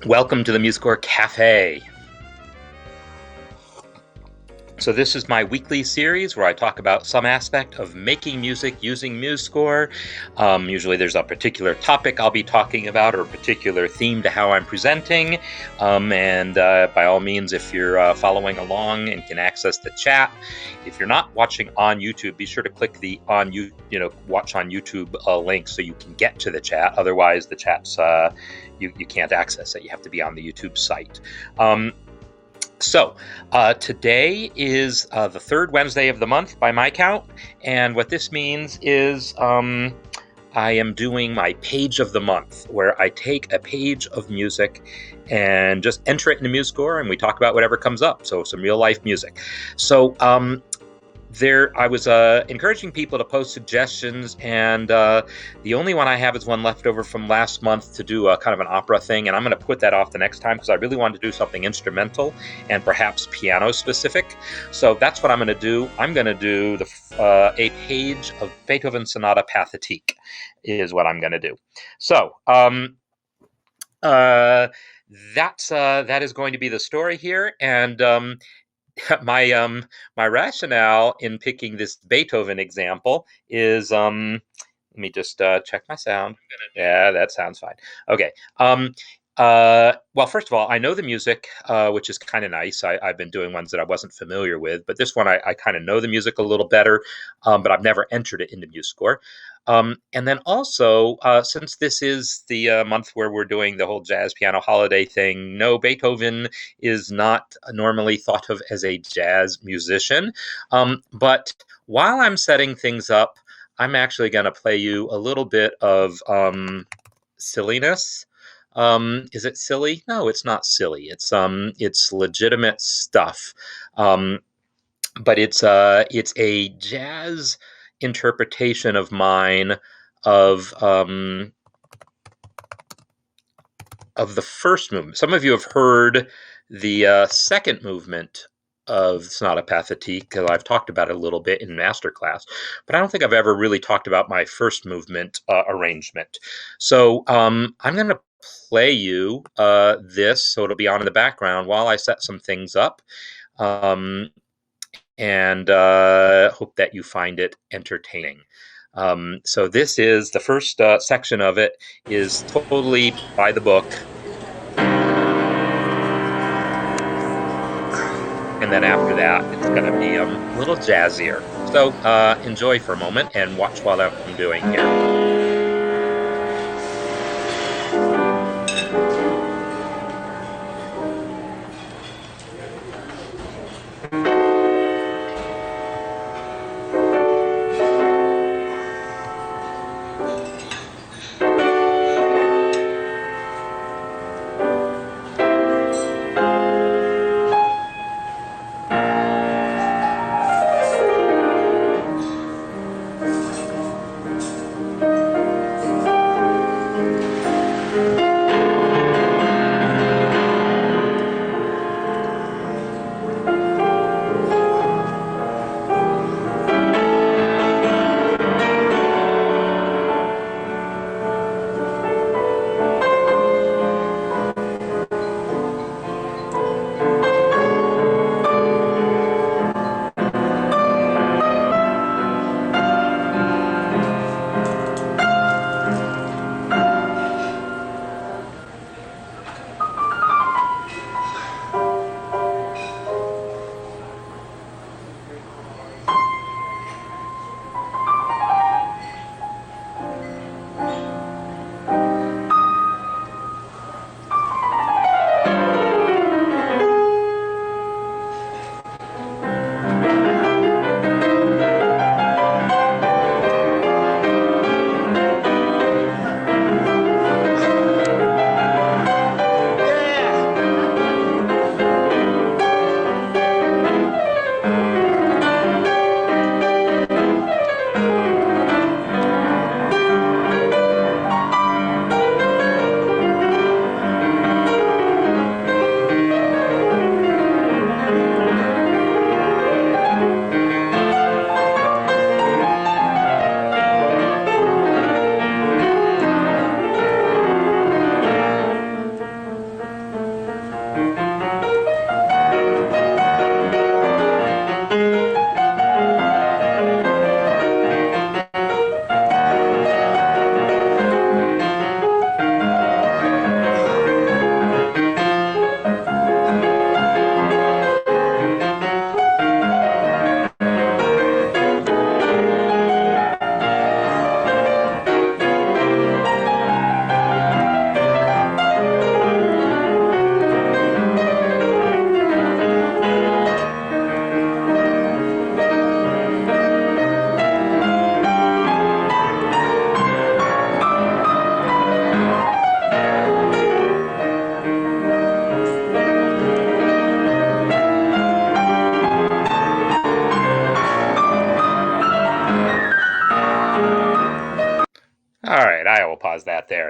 Welcome to the MuseScore Café. So this is my weekly series where I talk about some aspect of making music using MuseScore. Usually there's a particular topic I'll be talking about or a particular theme to how I'm presenting. By all means, if you're following along and can access the chat, if you're not watching on YouTube, be sure to click the watch on YouTube link so you can get to the chat. Otherwise, the chat's you can't access it. You have to be on the YouTube site. So today is the third Wednesday of the month by my count, and what this means is I am doing my page of the month, where I take a page of music and just enter it into MuseScore, and we talk about whatever comes up, so some real-life music. So I was encouraging people to post suggestions, and the only one I have is one left over from last month to do a kind of an opera thing, and I'm going to put that off the next time because I really wanted to do something instrumental and perhaps piano specific. So that's what I'm going to do. I'm going to do a page of Beethoven Sonata Pathétique is what I'm going to do. So that is going to be the story here, and my rationale in picking this Beethoven example is let me just check my sound. Yeah, that sounds fine. Okay. Well, first of all, I know the music, which is kind of nice. I've been doing ones that I wasn't familiar with, but this one I kind of know the music a little better, but I've never entered it into MuseScore. And then also, since this is the month where we're doing the whole jazz piano holiday thing, no, Beethoven is not normally thought of as a jazz musician. But while I'm setting things up, I'm actually going to play you a little bit of silliness. Is it silly? No, it's not silly. It's legitimate stuff. But it's a jazz interpretation of mine of the first movement. Some of you have heard the second movement of Sonata Pathétique, because I've talked about it a little bit in masterclass, but I don't think I've ever really talked about my first movement arrangement. So I'm going to play you this, so it'll be on in the background while I set some things up. And hope that you find it entertaining. So this is the first section of it is totally by the book. And then after that, it's going to be a little jazzier. So enjoy for a moment and watch what I'm doing here.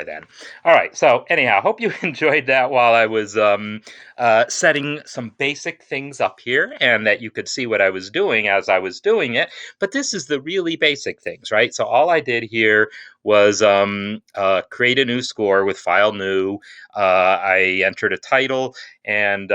there then. All right, so anyhow, hope you enjoyed that while I was setting some basic things up here, and that you could see what I was doing as I was doing it. But this is the really basic things, right? So all I did here was create a new score with file new. I entered a title and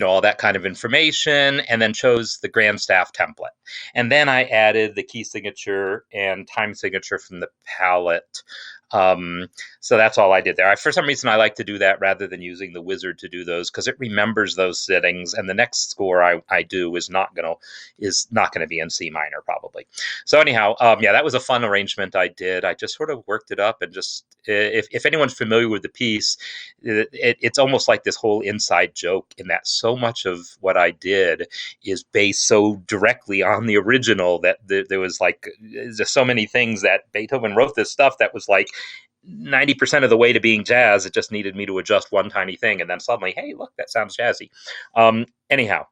all that kind of information, and then chose the grand staff template. And then I added the key signature and time signature from the palette. Um, so that's all I did there. For some reason, I like to do that rather than using the wizard to do those, because it remembers those settings, and the next score I do is not gonna be in C minor probably. So anyhow, yeah, that was a fun arrangement I did. I just sort of worked it up, and just if anyone's familiar with the piece, it's almost like this whole inside joke, in that so much of what I did is based so directly on the original that there was like just so many things that Beethoven wrote this stuff that was like 90% of the way to being jazz. It just needed me to adjust one tiny thing, and then suddenly, hey, look, that sounds jazzy. Anyhow,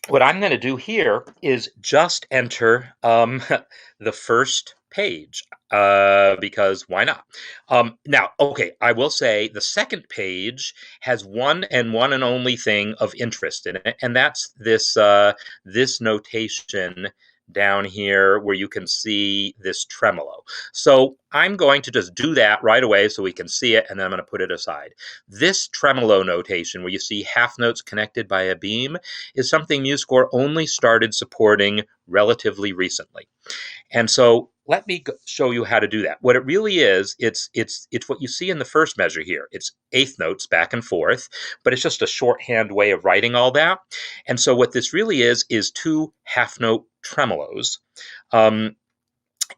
what I'm going to do here is just enter the first page, because why not? Now, okay, I will say the second page has one and only thing of interest in it, and that's this notation down here where you can see this tremolo. So I'm going to just do that right away so we can see it, and then I'm going to put it aside. This tremolo notation, where you see half notes connected by a beam, is something MuseScore only started supporting relatively recently. And so let me show you how to do that. What it really is, it's what you see in the first measure here. It's eighth notes back and forth, but it's just a shorthand way of writing all that. And so what this really is two half note tremolos.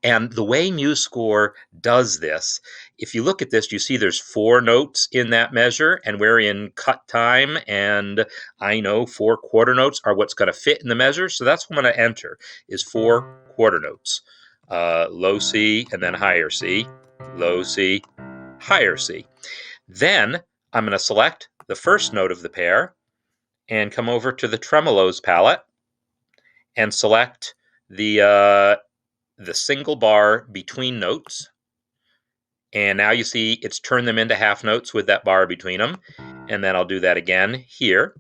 And the way MuseScore does this, if you look at this, you see there's 4 notes in that measure, and we're in cut time, and I know 4 quarter notes are what's going to fit in the measure, so that's what I'm going to enter, is 4 quarter notes. Low C, and then higher C, low C, higher C. Then I'm going to select the first note of the pair, and come over to the tremolos palette, and select the single bar between notes. And now you see it's turned them into half notes with that bar between them. And then I'll do that again here.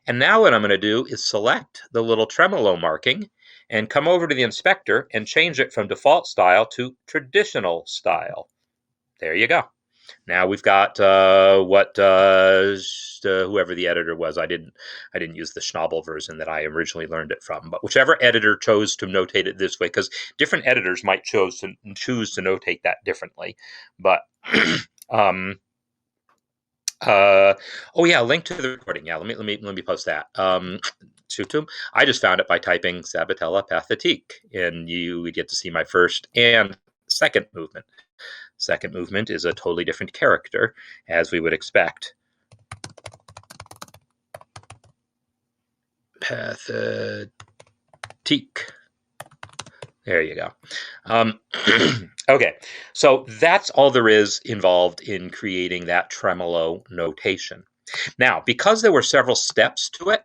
And now what I'm going to do is select the little tremolo marking and come over to the inspector and change it from default style to traditional style. There you go. Now we've got whoever the editor was. I didn't use the Schnabel version that I originally learned it from, but whichever editor chose to notate it this way, because different editors might choose to notate that differently. But oh yeah, link to the recording. Yeah, let me post that. I just found it by typing Sabatella Pathétique, and you get to see my first and second movement. Second movement is a totally different character, as we would expect. Pathétique. There you go. Okay, so that's all there is involved in creating that tremolo notation. Now, because there were several steps to it,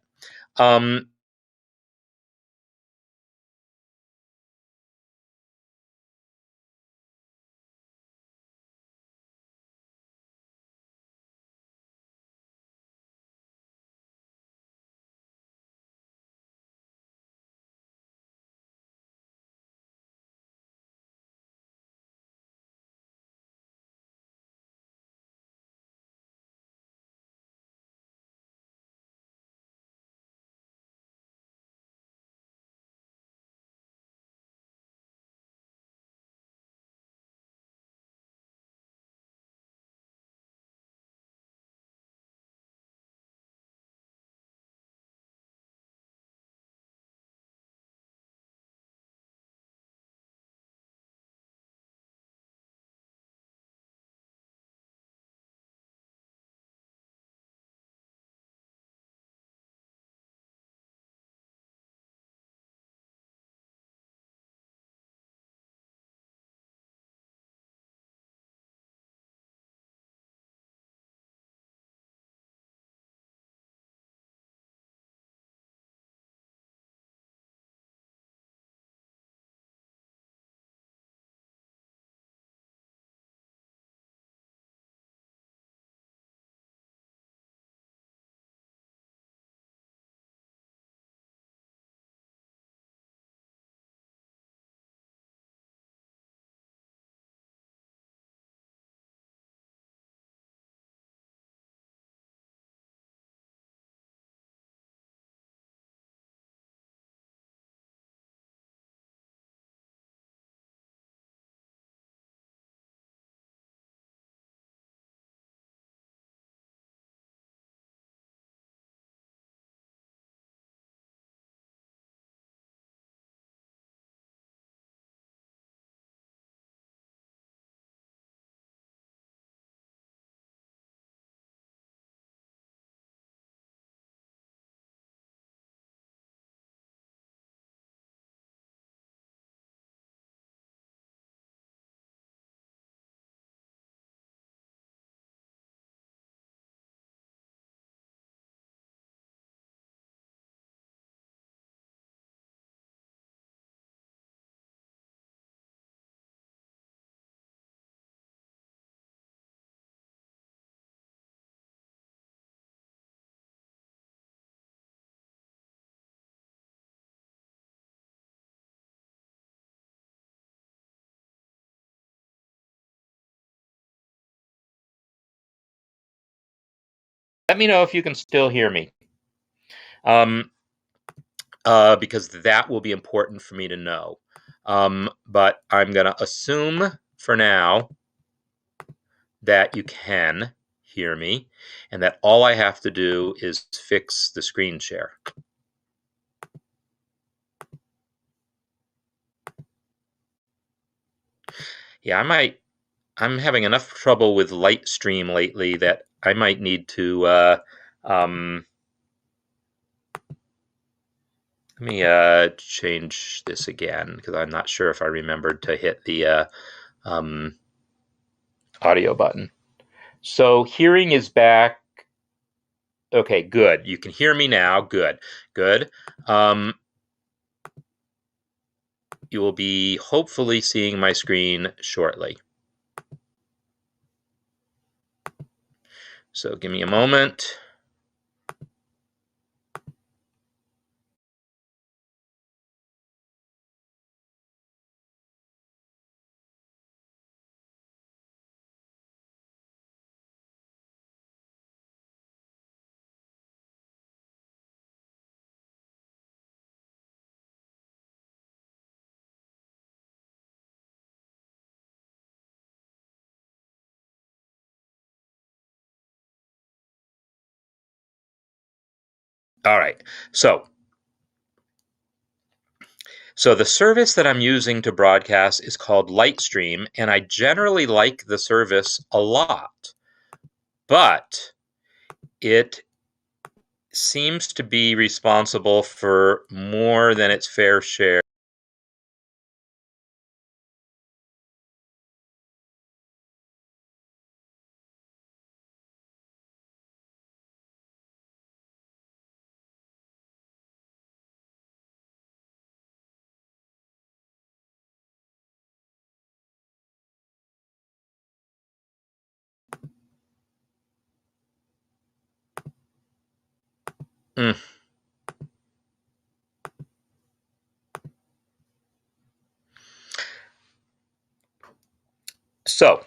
let me know if you can still hear me. Because that will be important for me to know. But I'm going to assume for now that you can hear me and that all I have to do is fix the screen share. Yeah, I'm having enough trouble with Lightstream lately that I might need to let me change this again because I'm not sure if I remembered to hit the audio button. So hearing is back. Okay, good. You can hear me now. Good. You will be hopefully seeing my screen shortly. So give me a moment. All right. So the service that I'm using to broadcast is called Lightstream, and I generally like the service a lot, but it seems to be responsible for more than its fair share. Mm. So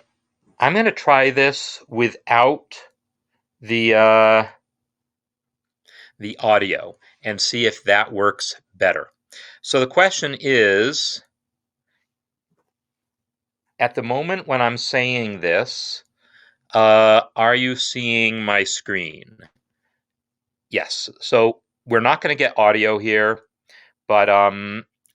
I'm going to try this without the audio and see if that works better. So the question is, at the moment when I'm saying this, are you seeing my screen? Yes. So we're not going to get audio here, but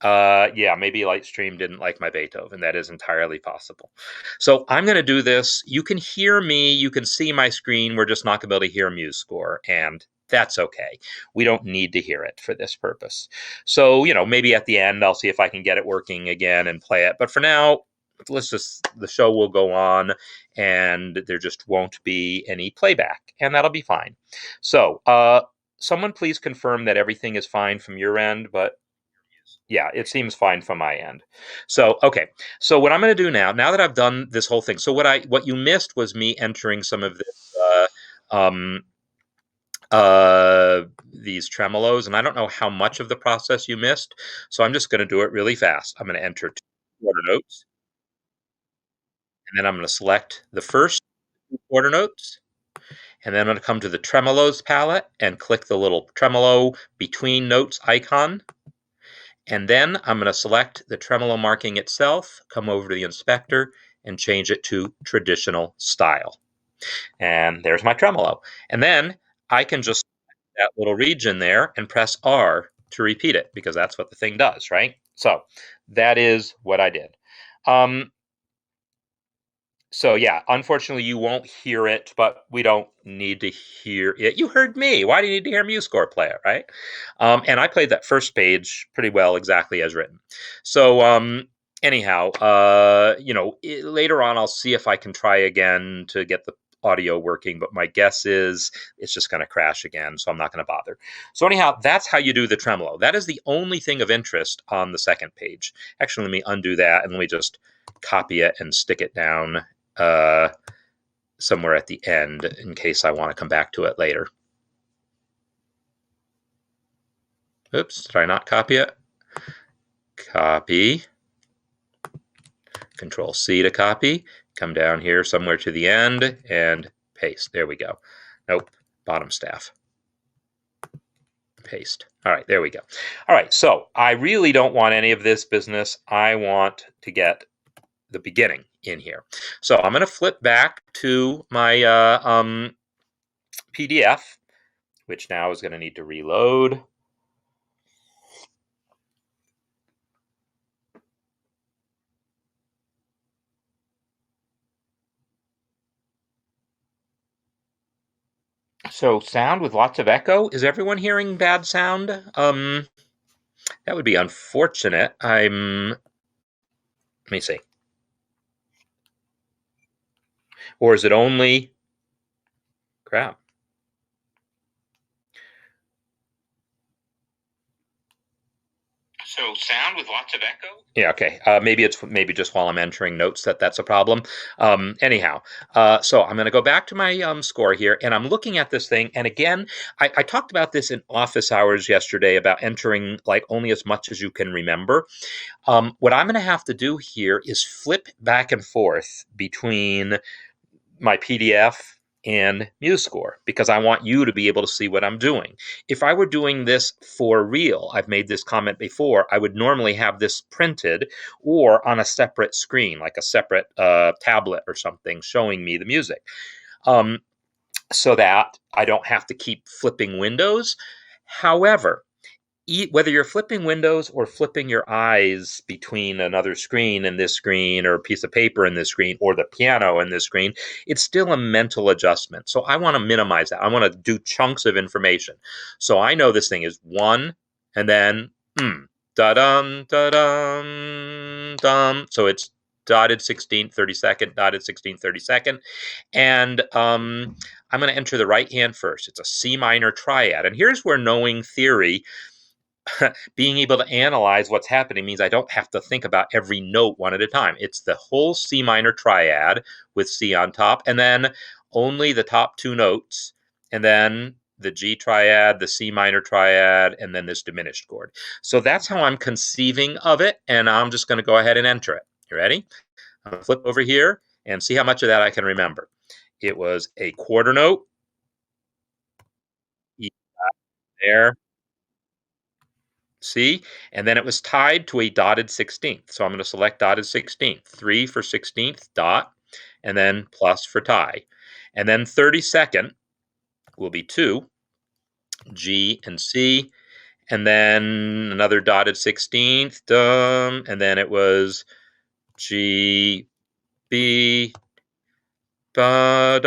yeah, maybe Lightstream didn't like my Beethoven. That is entirely possible. So I'm going to do this. You can hear me. You can see my screen. We're just not going to be able to hear MuseScore, and that's okay. We don't need to hear it for this purpose. So, maybe at the end I'll see if I can get it working again and play it. But for now, the show will go on and there just won't be any playback, and that'll be fine. So, someone please confirm that everything is fine from your end, but yeah, it seems fine from my end. So, okay. So what I'm going to do now that I've done this whole thing, so what you missed was me entering some of this, these tremolos, and I don't know how much of the process you missed. So I'm just going to do it really fast. I'm going to enter 2 quarter notes, and then I'm going to select the first 2 quarter notes, and then I'm going to come to the tremolos palette and click the little tremolo between notes icon. And then I'm going to select the tremolo marking itself, come over to the inspector, and change it to traditional style. And there's my tremolo. And then I can just that little region there and press R to repeat it, because that's what the thing does, right? So that is what I did. So yeah, unfortunately you won't hear it, but we don't need to hear it. You heard me. Why do you need to hear MuseScore play it, right? And I played that first page pretty well, exactly as written. So anyhow, later on I'll see if I can try again to get the audio working, but my guess is it's just going to crash again, so I'm not going to bother. So anyhow, that's how you do the tremolo. That is the only thing of interest on the second page. Actually, let me undo that and let me just copy it and stick it down somewhere at the end in case I want to come back to it later. Oops, did I not copy it? Copy. Control C to copy. Come down here somewhere to the end and paste. There we go. Nope. bottom staff. Paste. All right, there we go. All right, so I really don't want any of this business. I want to get the beginning in here. So I'm going to flip back to my PDF, which now is going to need to reload. So sound with lots of echo. Is everyone hearing bad sound? That would be unfortunate. Let me see. Or is it only crap? So sound with lots of echo? Yeah, okay. Maybe it's just while I'm entering notes that's a problem. Anyhow, so I'm going to go back to my score here, and I'm looking at this thing. And again, I talked about this in office hours yesterday about entering like only as much as you can remember. What I'm going to have to do here is flip back and forth between my PDF and MuseScore because I want you to be able to see what I'm doing. If I were doing this for real, I've made this comment before, I would normally have this printed or on a separate screen, like a separate tablet or something showing me the music, so that I don't have to keep flipping windows. However, whether you're flipping windows or flipping your eyes between another screen and this screen, or a piece of paper in this screen, or the piano in this screen, it's still a mental adjustment. So I want to minimize that. I want to do chunks of information. So I know this thing is one, and then da dum da dum dum. So it's dotted 16th, 32nd, dotted 16th, 32nd, and I'm going to enter the right hand first. It's a C minor triad, and here's where knowing theory, being able to analyze what's happening, means I don't have to think about every note one at a time. It's the whole C minor triad with C on top, and then only the top two notes, and then the G triad, the C minor triad, and then this diminished chord. So that's how I'm conceiving of it, and I'm just going to go ahead and enter it. You ready? I'm going to flip over here and see how much of that I can remember. It was a quarter note, E there, C, and then it was tied to a dotted 16th. So I'm going to select dotted 16th, 3 for 16th, dot, and then plus for tie. And then 32nd will be 2, G and C, and then another dotted 16th, and then it was G, B, ba,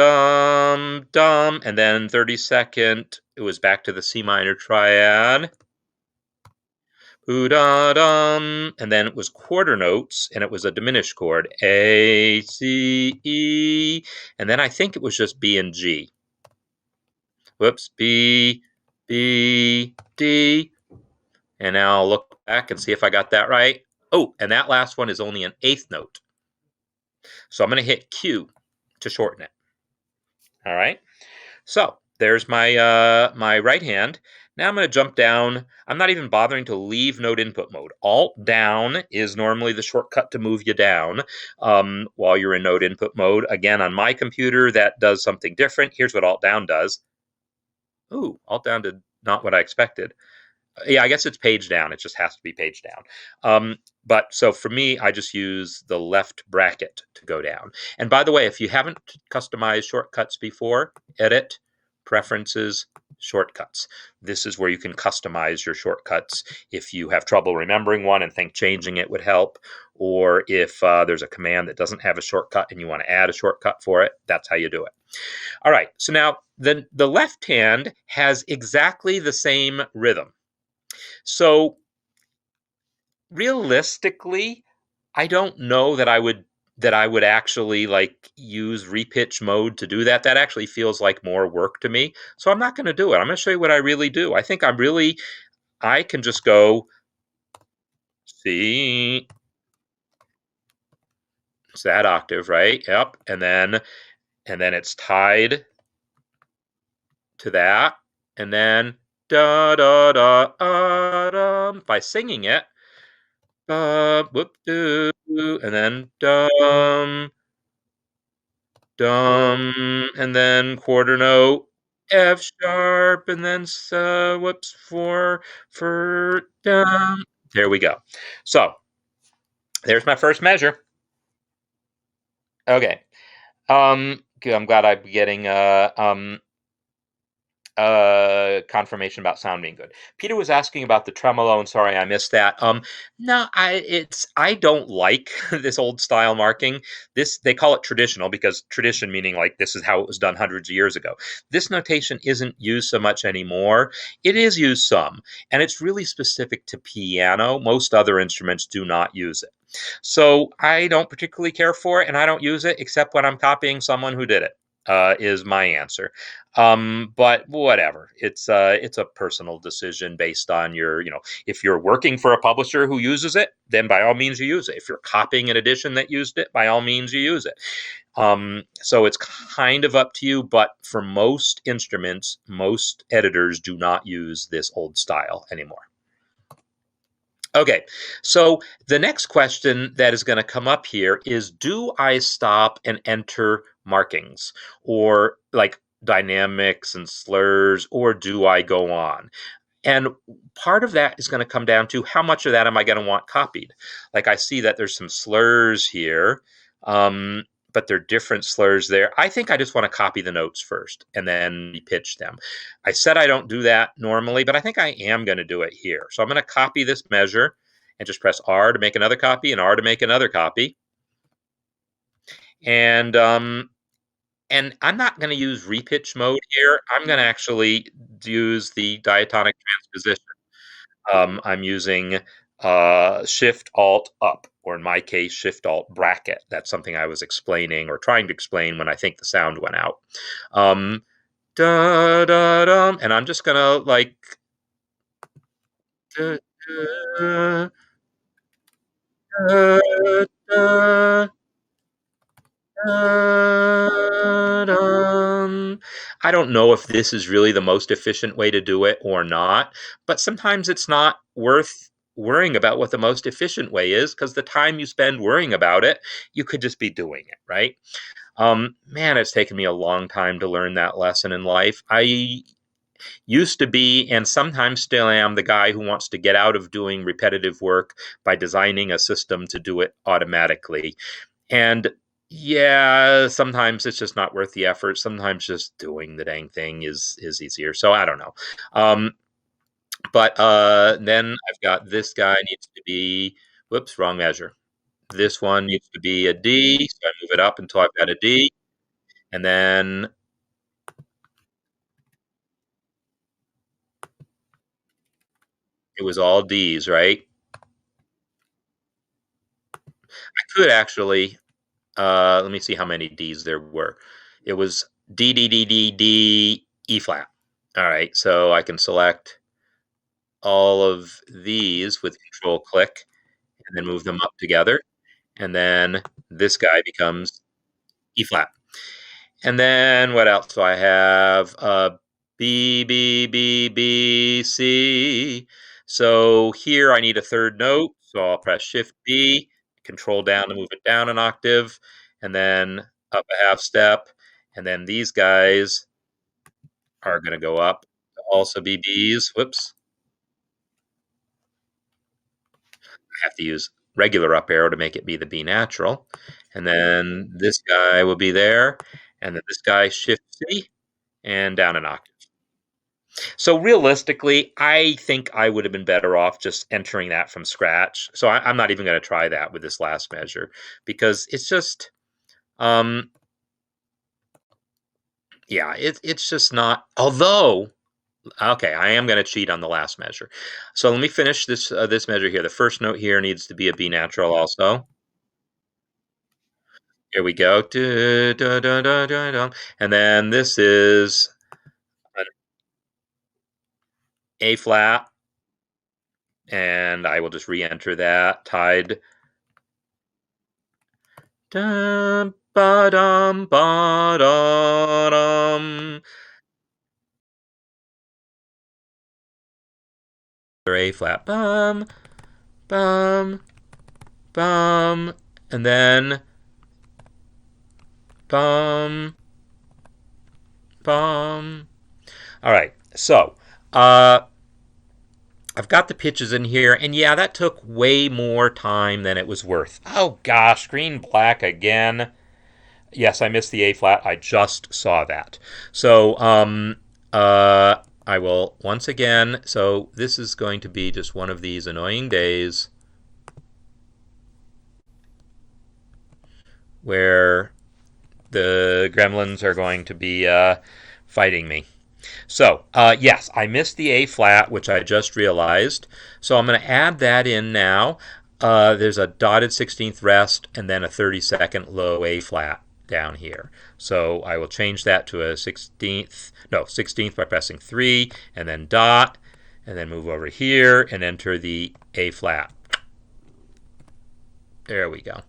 dum, and then 32nd, it was back to the C minor triad. Dum, and then it was quarter notes, and it was a diminished chord, A, C, E, and then I think it was just B and G. Whoops, B, B, D, and now I'll look back and see if I got that right. Oh, and that last one is only an eighth note. So I'm going to hit Q to shorten it. All right, so there's my my right hand. Now I'm going to jump down. I'm not even bothering to leave note input mode. Alt down is normally the shortcut to move you down while you're in note input mode. Again, on my computer, that does something different. Here's what Alt down does. Ooh, Alt down did not what I expected. Yeah, I guess it's page down. It just has to be page down. But so for me, I just use the left bracket to go down. And by the way, if you haven't customized shortcuts before, Edit, Preferences, Shortcuts. This is where you can customize your shortcuts if you have trouble remembering one and think changing it would help, or if there's a command that doesn't have a shortcut and you want to add a shortcut for it, that's how you do it. All right, so now the left hand has exactly the same rhythm. So realistically, I don't know that I would actually like use repitch mode to do that. That actually feels like more work to me. So I'm not going to do it. I'm going to show you what I really do. I think I can just go C. It's that octave, right? Yep. And then it's tied to that. And then da da da da by singing it. Whoop doo, and then dum, dum, and then quarter note, F sharp, and then whoops, for there we go. So there's my first measure. Okay. Good, I'm glad I'm getting confirmation about sound being good. Peter was asking about the tremolo, and sorry I missed that. No, I don't like this old style marking. This they call it traditional because tradition meaning like this is how it was done hundreds of years ago. This notation isn't used so much anymore. It is used some, and it's really specific to piano. Most other instruments do not use it. So I don't particularly care for it, and I don't use it except when I'm copying someone who did it. Is my answer. But whatever. It's a personal decision based on your, if you're working for a publisher who uses it, then by all means you use it. If you're copying an edition that used it, by all means you use it. So it's kind of up to you, but for most instruments, most editors do not use this old style anymore. Okay, so the next question that is going to come up here is, do I stop and enter markings or like dynamics and slurs, or do I go on? And part of that is going to come down to how much of that am I going to want copied? Like I see that there's some slurs here, but they're different slurs there. I think I just want to copy the notes first and then pitch them. I said I don't do that normally, but I think I am going to do it here. So I'm going to copy this measure and just press R to make another copy and R to make another copy. And I'm not going to use repitch mode here. I'm going to actually use the diatonic transposition. I'm using Shift Alt Up, or in my case, Shift Alt Bracket. That's something I was explaining or trying to explain when I think the sound went out. Da da dum, and I'm just gonna like da, da, da, da, I don't know if this is really the most efficient way to do it or not, but sometimes it's not worth worrying about what the most efficient way is because the time you spend worrying about it, you could just be doing it, right? Man, it's taken me a long time to learn that lesson in life. I used to be, and sometimes still am, the guy who wants to get out of doing repetitive work by designing a system to do it automatically. And yeah, sometimes it's just not worth the effort. Sometimes just doing the dang thing is easier. So I don't know. Um, but then I've got this guy needs to be, whoops, wrong measure. This one needs to be a D, so I move it up until I've got a D, and then it was all Ds, right? I could actually, let me see how many Ds there were. It was D, D, D, D, D, E flat. All right, so I can select all of these with control click and then move them up together. And then this guy becomes E flat. And then what else do I have? B, B, B, B, C. So here I need a third note. So I'll press Shift B, control down to move it down an octave, and then up a half step. And then these guys are going to go up to also be Bs. Whoops. I have to use regular up arrow to make it be the B natural. And then this guy will be there. And then this guy Shift C and down an octave. So realistically, I think I would have been better off just entering that from scratch. So I'm not even going to try that with this last measure because it's just, um, yeah, it's just not. Although, okay, I am going to cheat on the last measure. So let me finish this measure here. The first note here needs to be a B natural also. Here we go. And then this is an A flat, and I will just re-enter that tied. Dum, ba-dum, ba-da-dum. A flat, bum, bum, bum, and then bum, bum. All right, so uh, I've got the pitches in here, and yeah, that took way more time than it was worth. Oh gosh, green black again. Yes, I missed the A flat. I just saw that. So I will once again. So this is going to be just one of these annoying days where the gremlins are going to be fighting me. So, yes, I missed the A flat, which I just realized. So I'm going to add that in now. There's a dotted 16th rest and then a 32nd low A flat down here. So I will change that to a 16th by pressing 3 and then dot and then move over here and enter the A flat. There we go.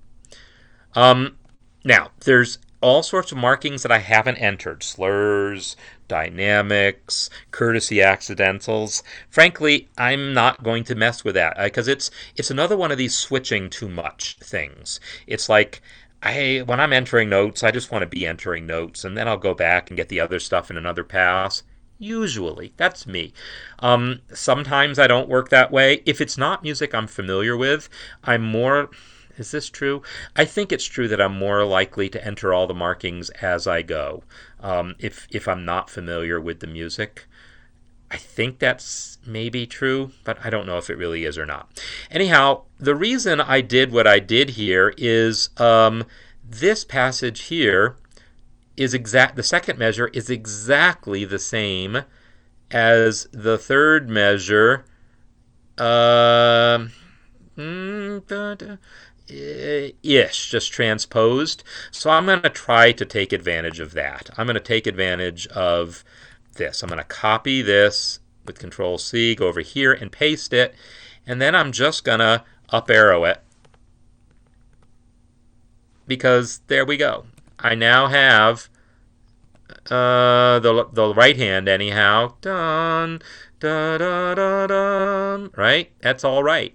Now, there's all sorts of markings that I haven't entered. Slurs, dynamics, courtesy accidentals. Frankly, I'm not going to mess with that because it's another one of these switching too much things. It's like when I'm entering notes, I just want to be entering notes, and then I'll go back and get the other stuff in another pass. Usually, that's me. Sometimes I don't work that way. If it's not music I'm familiar with, I'm more. Is this true? I think it's true that I'm more likely to enter all the markings as I go. If I'm not familiar with the music, I think that's maybe true, but I don't know if it really is or not. Anyhow, the reason I did what I did here is this passage here is exact. The second measure is exactly the same as the third measure. Ish, just transposed. So I'm going to try to take advantage of that. I'm going to take advantage of this. I'm going to copy this with Control C, go over here and paste it, and then I'm just going to up arrow it because there we go. I now have the right hand anyhow. Dun, dun, dun, dun, dun, right? That's all right.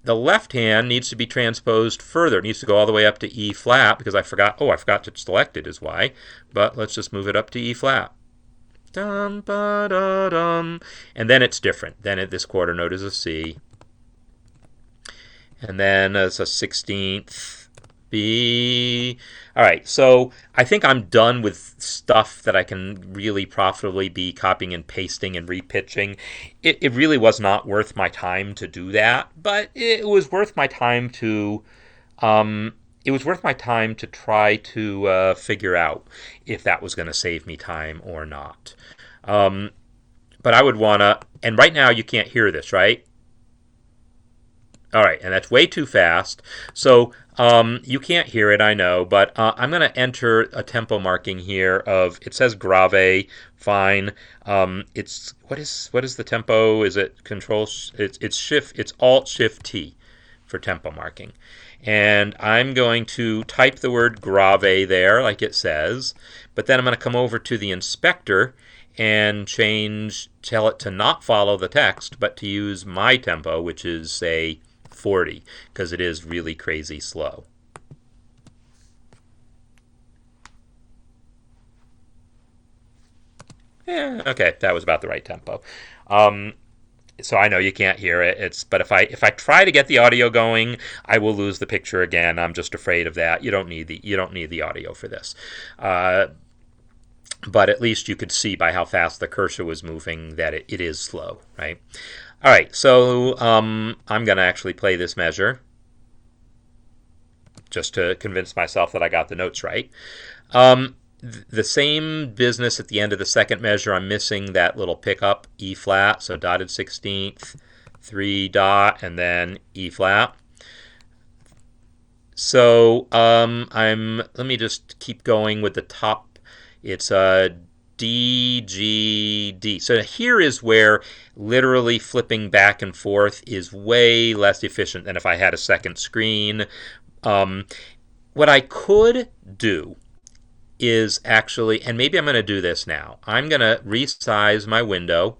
The left hand needs to be transposed further. It needs to go all the way up to E flat because I forgot. Oh, I forgot to select it is why. But let's just move it up to E flat. Dum, ba, da, dum. And then it's different. Then this quarter note is a C. And then it's a 16th B. All right, so I think I'm done with stuff that I can really profitably be copying and pasting and repitching. It really was not worth my time to do that, but it was worth my time to try to figure out if that was going to save me time or not. But I would want to, and right now you can't hear this, right? All right, and that's way too fast. So you can't hear it, I know, but I'm going to enter a tempo marking here of, it says grave, fine. It's what is the tempo? Is it Control? It's Shift. It's Alt Shift T for tempo marking, and I'm going to type the word grave there, like it says. But then I'm going to come over to the inspector and tell it to not follow the text, but to use my tempo, which is say 40, because it is really crazy slow. Yeah, okay, that was about the right tempo. So I know you can't hear it. But if I try to get the audio going, I will lose the picture again. I'm just afraid of that. You don't need the audio for this. But at least you could see by how fast the cursor was moving that it is slow, right? All right, so I'm going to actually play this measure just to convince myself that I got the notes right. The same business at the end of the second measure. I'm missing that little pickup, E flat, so dotted 16th, 3 dot, and then E flat. So let me just keep going with the top. It's D, G, D. So here is where literally flipping back and forth is way less efficient than if I had a second screen. What I could do is actually, and maybe I'm going to do this now, I'm going to resize my window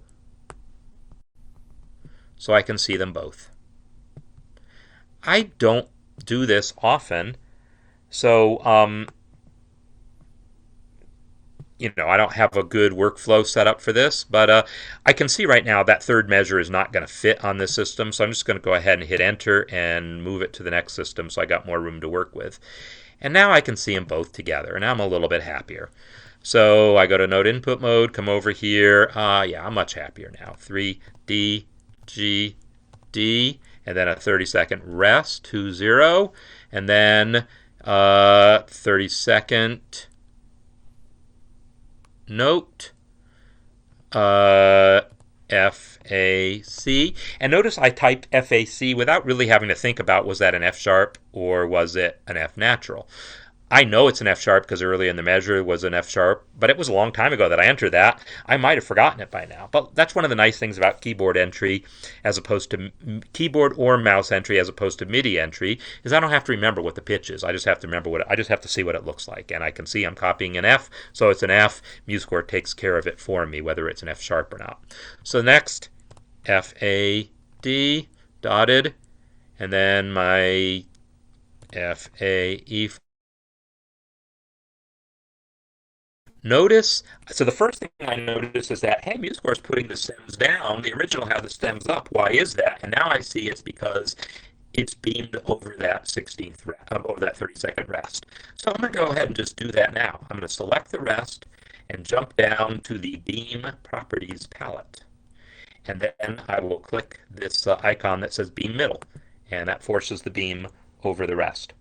so I can see them both. I don't do this often, so I don't have a good workflow set up for this, but I can see right now that third measure is not going to fit on this system, so I'm just going to go ahead and hit enter and move it to the next system so I got more room to work with. And now I can see them both together, and I'm a little bit happier. So I go to note input mode, come over here. Yeah, I'm much happier now. 3, D, G, D, and then a 30-second rest, 2, 0, and then 30-second note, FAC. And notice I typed FAC without really having to think about, was that an F sharp or was it an F natural? I know it's an F sharp because early in the measure it was an F sharp, but it was a long time ago that I entered that. I might have forgotten it by now. But that's one of the nice things about keyboard entry as opposed to keyboard or mouse entry as opposed to MIDI entry is I don't have to remember what the pitch is. I just have to remember I just have to see what it looks like. And I can see I'm copying an F, so it's an F. MuseScore takes care of it for me, whether it's an F sharp or not. So next, F-A-D, dotted, and then my F-A-E. Notice, so the first thing I notice is that, hey, MuseScore is putting the stems down. The original had the stems up. Why is that? And now I see it's because it's beamed over that 16th, over that 30-second rest. So I'm going to go ahead and just do that now. I'm going to select the rest and jump down to the Beam Properties palette. And then I will click this icon that says Beam Middle, and that forces the beam over the rest.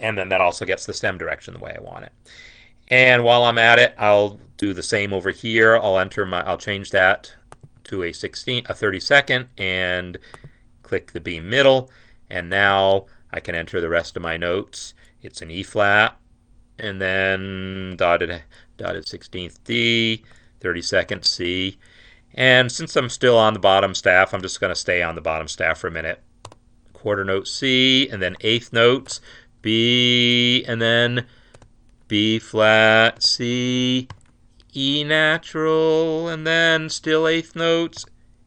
And then that also gets the stem direction the way I want it. And while I'm at it, I'll do the same over here. I'll change that to a 30-second and click the beam middle. And now I can enter the rest of my notes. It's an E flat, and then dotted 16th D, 32nd C. And since I'm still on the bottom staff, I'm just going to stay on the bottom staff for a minute. Quarter note C, and then eighth notes, B, and then B flat, C, E natural, and then still eighth notes,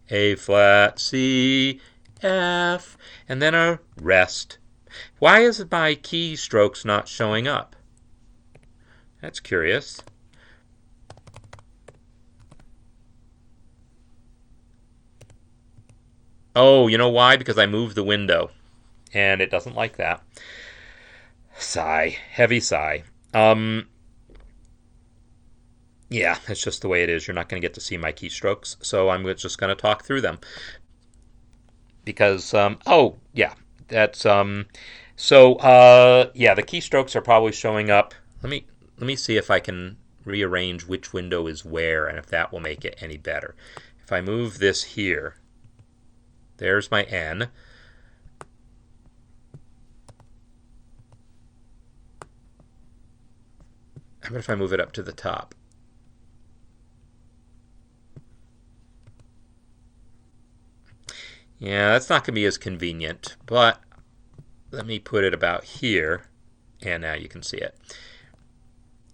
A flat, C, F, and then a rest. Why is my keystrokes not showing up? That's curious. Oh, you know why? Because I moved the window, and it doesn't like that. Sigh. Heavy sigh. Yeah, it's just the way it is. You're not going to get to see my keystrokes, so I'm just going to talk through them. Because, yeah, that's, yeah, the keystrokes are probably showing up. Let me see if I can rearrange which window is where, and if that will make it any better. If I move this here, there's my N. How about if I move it up to the top? Yeah, that's not going to be as convenient, but let me put it about here, and now you can see it.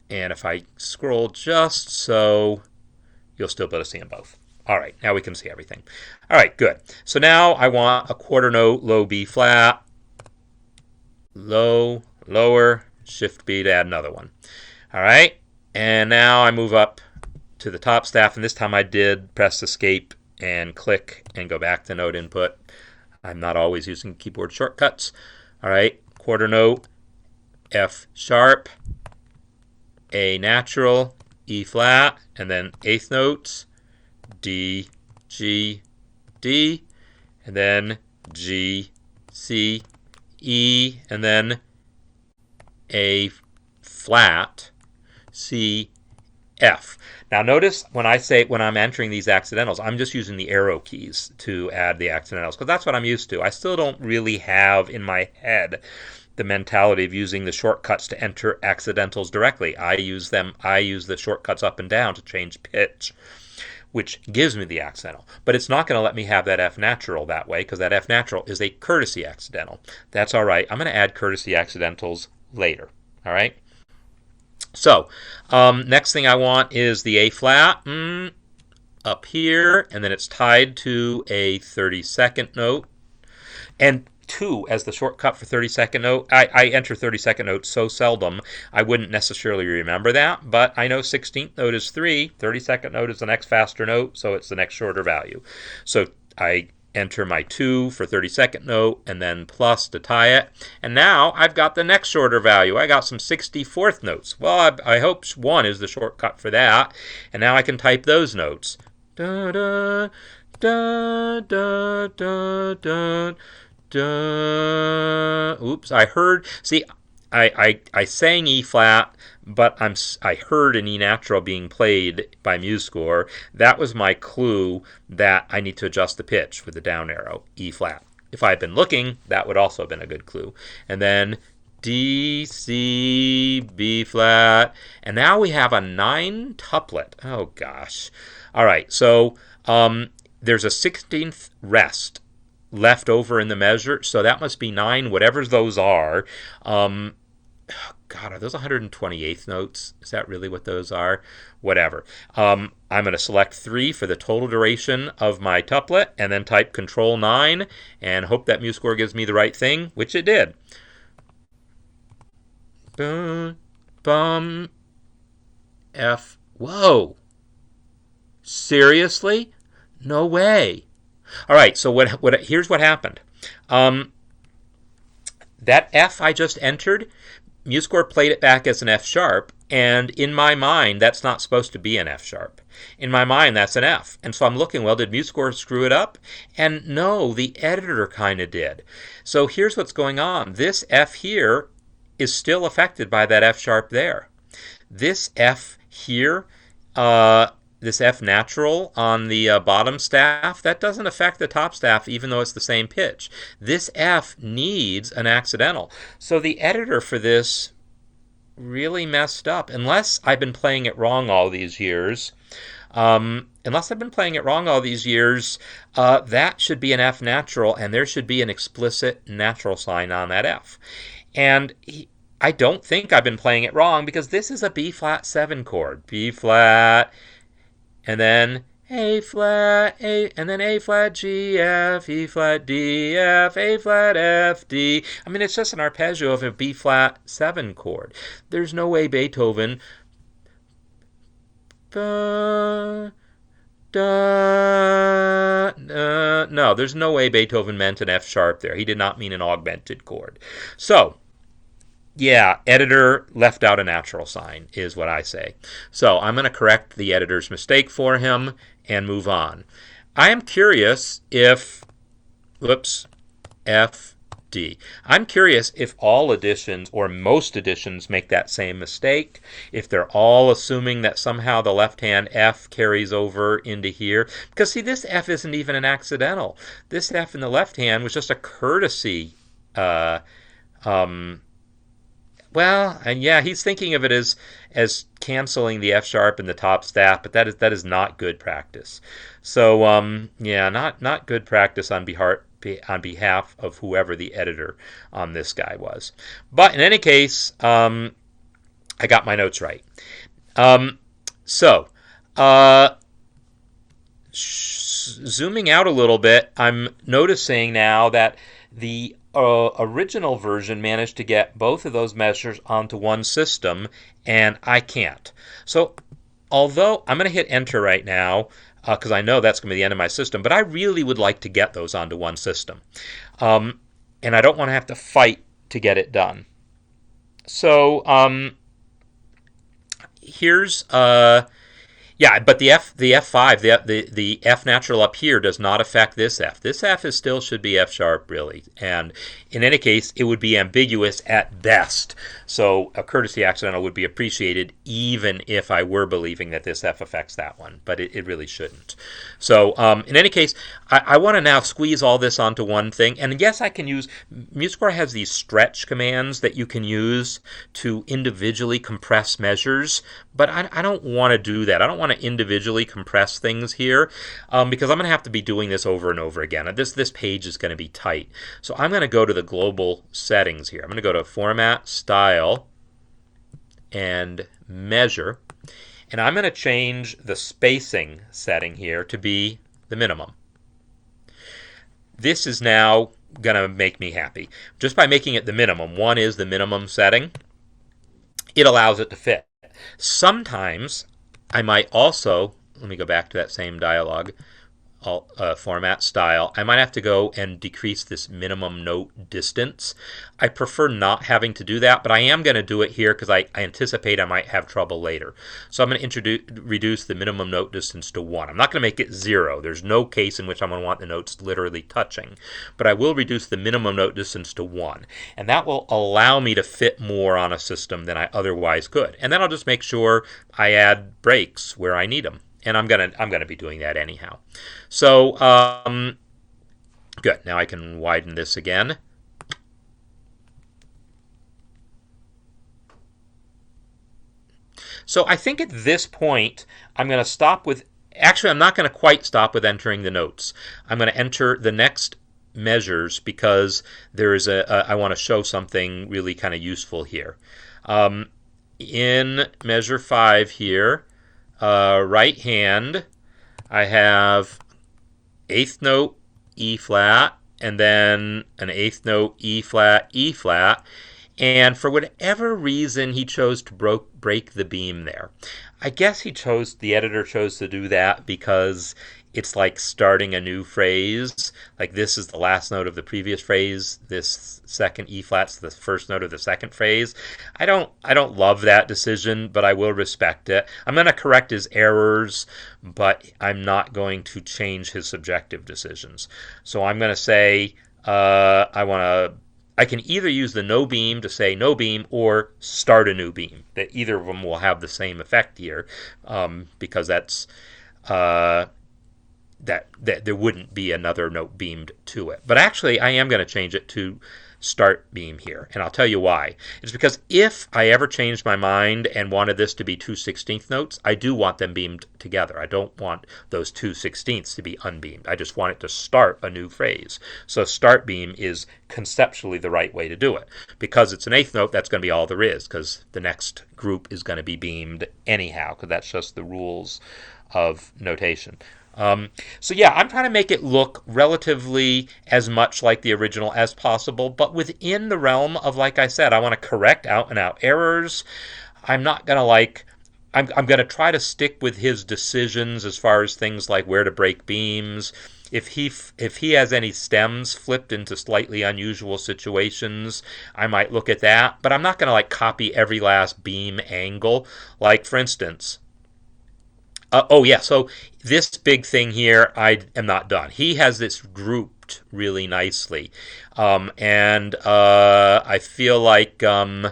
And if I scroll just so, you'll still be able to see them both. All right, now we can see everything. All right, good. So now I want a quarter note, low B flat, low, lower, shift B to add another one. All right, and now I move up to the top staff, and this time I did press escape and click and go back to note input. I'm not always using keyboard shortcuts. All right, quarter note, F sharp, A natural, E flat, and then eighth notes, D, G, D, and then G, C, E, and then A flat, C, F. Now notice when I'm entering these accidentals, I'm just using the arrow keys to add the accidentals because that's what I'm used to. I still don't really have in my head the mentality of using the shortcuts to enter accidentals directly. I use the shortcuts up and down to change pitch, which gives me the accidental. But it's not going to let me have that F natural that way because that F natural is a courtesy accidental. That's all right. I'm going to add courtesy accidentals later. All right. So next thing I want is the A flat up here, and then it's tied to a 30-second note. And 2 as the shortcut for 32nd note. I enter 32nd notes so seldom, I wouldn't necessarily remember that, but I know 16th note is 3, 32nd note is the next faster note, so it's the next shorter value. So I enter my 2 for 32nd note, and then plus to tie it. And now I've got the next shorter value. I got some 64th notes. Well, I hope 1 is the shortcut for that. And now I can type those notes. Da, da, da, da, da, da, da. Oops, I heard, see, I sang E flat, but I heard an E natural being played by MuseScore. That was my clue that I need to adjust the pitch with the down arrow, E flat. If I had been looking, that would also have been a good clue. And then D, C, B flat. And now we have a 9 tuplet. Oh gosh. All right, so there's a 16th rest left over in the measure, so that must be 9, whatever those are. God, are those 128th notes? Is that really what those are? Whatever. I'm going to select 3 for the total duration of my tuplet, and then type Control 9, and hope that MuseScore gives me the right thing, which it did. Boom, bum, F. Whoa. Seriously? No way. All right, so here's what happened. That F I just entered, MuseScore played it back as an F sharp, and in my mind, that's not supposed to be an F sharp. In my mind, that's an F. And so I'm looking, well, did MuseScore screw it up? And no, the editor kind of did. So here's what's going on. This F here is still affected by that F sharp there. This F here, this F natural on the bottom staff, that doesn't affect the top staff even though it's the same pitch. This F needs an accidental. So the editor for this really messed up, unless I've been playing it wrong all these years. That should be an F natural, and there should be an explicit natural sign on that F. And I don't think I've been playing it wrong, because this is a B flat 7 chord. B flat, and then A flat, A, and then A flat, G, F, E flat, D, F, A flat, F, D. I mean, it's just an arpeggio of a B flat 7 chord. There's no way Beethoven... no, there's no way Beethoven meant an F sharp there. He did not mean an augmented chord. So, yeah, editor left out a natural sign, is what I say. So I'm going to correct the editor's mistake for him and move on. I am curious if, whoops, F, D. I'm curious if all editions or most editions make that same mistake, if they're all assuming that somehow the left-hand F carries over into here. Because, see, this F isn't even an accidental. This F in the left hand was just a courtesy well, and yeah, he's thinking of it as canceling the F sharp and the top staff, but that is not good practice. So yeah, not good practice on behalf of whoever the editor on this guy was. But in any case, I got my notes right. Zooming out a little bit, I'm noticing now that the original version managed to get both of those measures onto one system, and I can't. So although I'm going to hit enter right now, because I know that's going to be the end of my system, but I really would like to get those onto one system. And I don't want to have to fight to get it done. So here's yeah, but the F5, the F natural up here does not affect this F. This F still should be F sharp, really. And in any case, it would be ambiguous at best. So a courtesy accidental would be appreciated even if I were believing that this F affects that one. But it really shouldn't. So in any case, I want to now squeeze all this onto one thing. And yes, I can use... MuseScore has these stretch commands that you can use to individually compress measures. But I don't want to do that. I don't want to individually compress things here because I'm going to have to be doing this over and over again. This page is going to be tight. So I'm going to go to the global settings here. I'm going to go to Format, Style, and Measure. And I'm going to change the spacing setting here to be the minimum. This is now going to make me happy. Just by making it the minimum, 1 is the minimum setting, it allows it to fit. Sometimes I might also, let me go back to that same dialog, format style, I might have to go and decrease this minimum note distance. I prefer not having to do that, but I am going to do it here because I anticipate I might have trouble later. So I'm going to reduce the minimum note distance to 1. I'm not going to make it 0. There's no case in which I'm going to want the notes literally touching, but I will reduce the minimum note distance to 1, and that will allow me to fit more on a system than I otherwise could. And then I'll just make sure I add breaks where I need them. And I'm gonna be doing that anyhow. So good. Now I can widen this again. So I think at this point I'm going to stop with. Actually, I'm not going to quite stop with entering the notes. I'm going to enter the next measures because there is I want to show something really kind of useful here. In measure 5 here. Right hand, I have 8th note E flat, and then an 8th note E flat, E flat, and for whatever reason he chose to break the beam there. I guess the editor chose to do that because it's like starting a new phrase. Like this is the last note of the previous phrase. This second E flat's the first note of the second phrase. I don't love that decision, but I will respect it. I'm going to correct his errors, but I'm not going to change his subjective decisions. So I'm going to say I can either use the no beam to say no beam or start a new beam. That either of them will have the same effect here, because that's that there wouldn't be another note beamed to it. But actually, I am going to change it to start beam here, and I'll tell you why. It's because if I ever changed my mind and wanted this to be 2 16th notes, I do want them beamed together. I don't want those 2 16ths to be unbeamed. I just want it to start a new phrase. So start beam is conceptually the right way to do it. Because it's an 8th note, that's going to be all there is, because the next group is going to be beamed anyhow, because that's just the rules of notation. So yeah, I'm trying to make it look relatively as much like the original as possible, but within the realm of, like I said, I want to correct out and out errors. I'm not going to I'm going to try to stick with his decisions as far as things like where to break beams. If he has any stems flipped into slightly unusual situations, I might look at that, but I'm not going to copy every last beam angle. Like for instance, so this big thing here, I am not done. He has this grouped really nicely. And I feel like I'm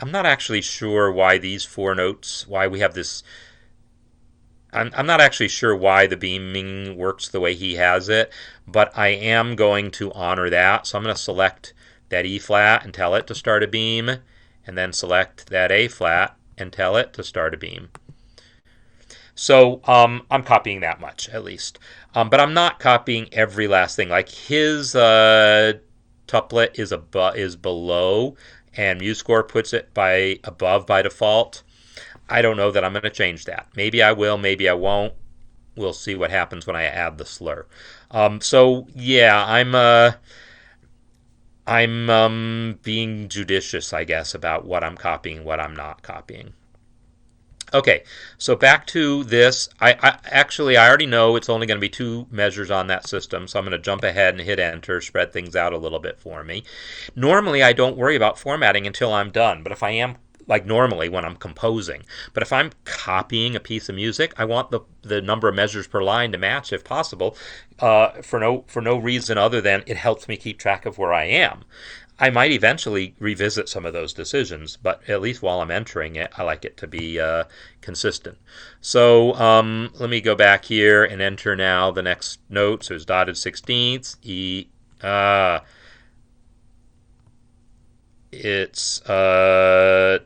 not actually sure why these 4 notes, why we have this. I'm not actually sure why the beaming works the way he has it, but I am going to honor that. So I'm going to select that E flat and tell it to start a beam, and then select that A flat and tell it to start a beam. So I'm copying that much, at least. But I'm not copying every last thing. Like his tuplet is below, and MuseScore puts it above by default. I don't know that I'm going to change that. Maybe I will, maybe I won't. We'll see what happens when I add the slur. So yeah, I'm being judicious, I guess, about what I'm copying and what I'm not copying. Okay, so back to this. I already know it's only going to be 2 measures on that system, so I'm going to jump ahead and hit enter, spread things out a little bit for me. Normally, I don't worry about formatting until I'm done, but if I am, like normally when I'm composing, but if I'm copying a piece of music, I want the number of measures per line to match if possible, for no reason other than it helps me keep track of where I am. I might eventually revisit some of those decisions, but at least while I'm entering it, I like it to be consistent. So let me go back here and enter now the next note. So it's dotted 16ths, E. It's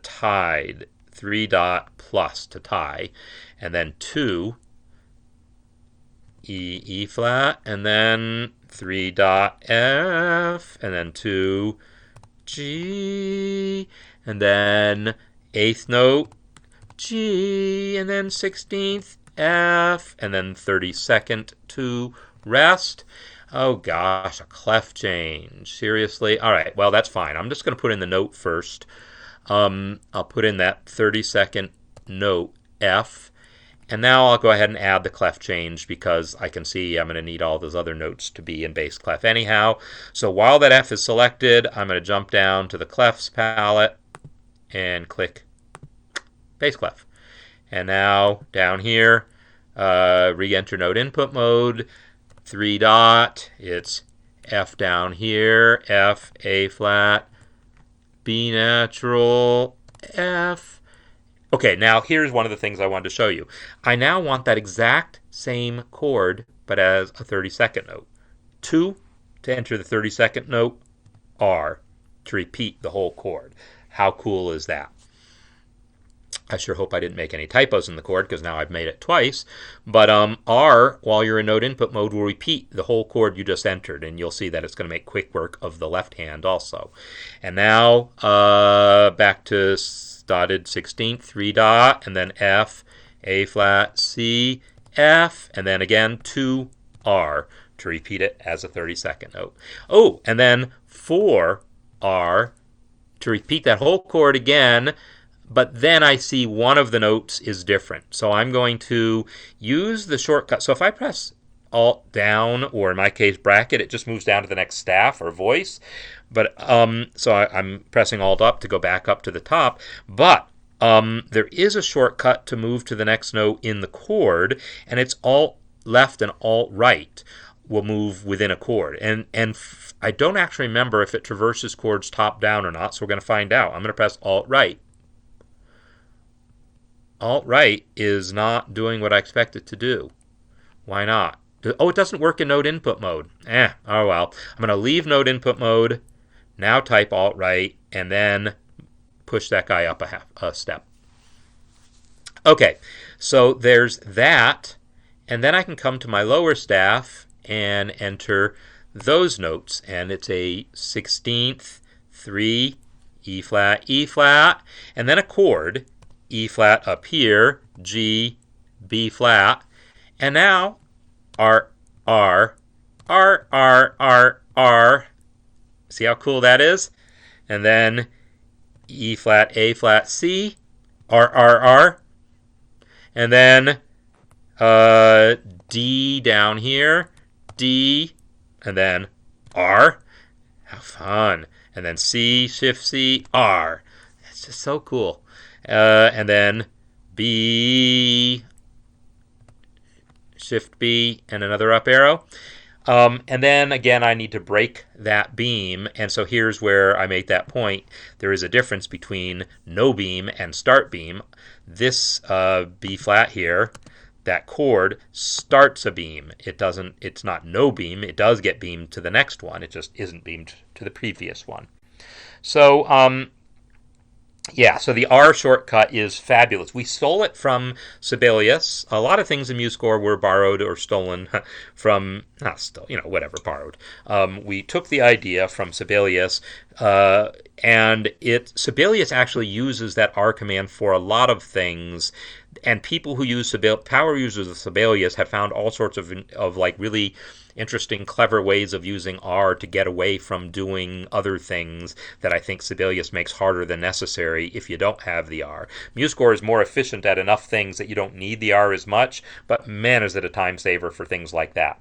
tied, 3 dot plus to tie, and then 2, E flat, and then 3 dot F, and then 2 G, and then 8th note G, and then 16th F, and then 32nd to rest. Oh gosh, a clef change. Seriously? All right, well, that's fine. I'm just going to put in the note first. I'll put in that 30-second note F. And now I'll go ahead and add the clef change because I can see I'm going to need all those other notes to be in bass clef anyhow. So while that F is selected, I'm going to jump down to the clefs palette and click bass clef. And now down here, re-enter note input mode, 3 dot, it's F down here, F, A flat, B natural, F. Okay, now here's one of the things I wanted to show you. I now want that exact same chord, but as a 30-second note. 2 to enter the 30-second note, R to repeat the whole chord. How cool is that? I sure hope I didn't make any typos in the chord because now I've made it twice. But R, while you're in note input mode, will repeat the whole chord you just entered, and you'll see that it's going to make quick work of the left hand also. And now back to dotted 16th, 3 dot, and then F, A flat, C, F, and then again 2 R to repeat it as a 30-second note. Oh, and then 4 R to repeat that whole chord again, but then I see one of the notes is different. So I'm going to use the shortcut. So if I press Alt down, or in my case bracket, it just moves down to the next staff or voice. But so I'm pressing Alt up to go back up to the top. But there is a shortcut to move to the next note in the chord, and it's Alt left and Alt right will move within a chord. And I don't actually remember if it traverses chords top down or not, so we're going to find out. I'm going to press Alt right. Alt right is not doing what I expect it to do. Why not? Oh, it doesn't work in note input mode. Oh well. I'm going to leave note input mode. Now type Alt right, and then push that guy up a step. Okay, so there's that, and then I can come to my lower staff and enter those notes, and it's a 16th, 3, E flat, and then a chord, E flat up here, G, B flat, and now R, R, R, R, R, R. See how cool that is? And then E flat, A flat, C, R, R, R. And then D down here, D, and then R. How fun. And then C, Shift C, R. It's just so cool. And then B, Shift B, and another up arrow. And then again, I need to break that beam, and so here's where I make that point. There is a difference between no beam and start beam. This B flat here, that chord starts a beam. It's not no beam. It does get beamed to the next one. It just isn't beamed to the previous one. So yeah, so the R shortcut is fabulous. We stole it from Sibelius. A lot of things in MuseScore were borrowed or stolen from, borrowed. We took the idea from Sibelius, and Sibelius actually uses that R command for a lot of things. And people who use power users of Sibelius have found all sorts of like really interesting, clever ways of using R to get away from doing other things that I think Sibelius makes harder than necessary if you don't have the R. MuseScore is more efficient at enough things that you don't need the R as much, but man, is it a time saver for things like that.